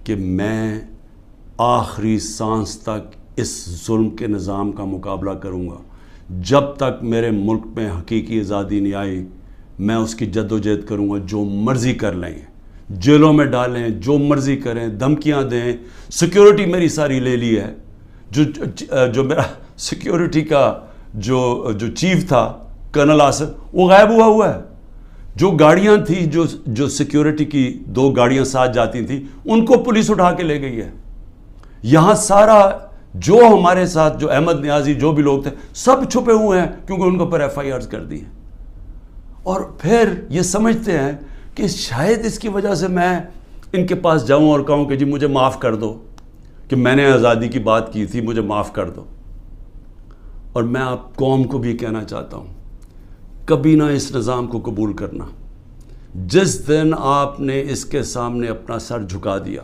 کہ میں آخری سانس تک اس ظلم کے نظام کا مقابلہ کروں گا. جب تک میرے ملک میں حقیقی آزادی نہیں آئی میں اس کی جد و جہد کروں گا. جو مرضی کر لیں, جیلوں میں ڈالیں, جو مرضی کریں, دھمکیاں دیں. سیکیورٹی میری ساری لے لی ہے. جو میرا سیکیورٹی کا جو چیف تھا کرنل آصف, وہ غائب ہوا ہے. جو گاڑیاں تھیں, جو سیکیورٹی کی 2 گاڑیاں ساتھ جاتی تھیں, ان کو پولیس اٹھا کے لے گئی ہے. یہاں سارا جو ہمارے ساتھ جو احمد نیازی جو بھی لوگ تھے سب چھپے ہوئے ہیں کیونکہ ان کو پر ایف آئی آرز کر دی ہیں. اور پھر یہ سمجھتے ہیں کہ شاید اس کی وجہ سے میں ان کے پاس جاؤں اور کہوں کہ جی مجھے معاف کر دو کہ میں نے آزادی کی بات کی تھی, مجھے معاف کر دو. اور میں آپ قوم کو بھی کہنا چاہتا ہوں, کبھی نہ اس نظام کو قبول کرنا. جس دن آپ نے اس کے سامنے اپنا سر جھکا دیا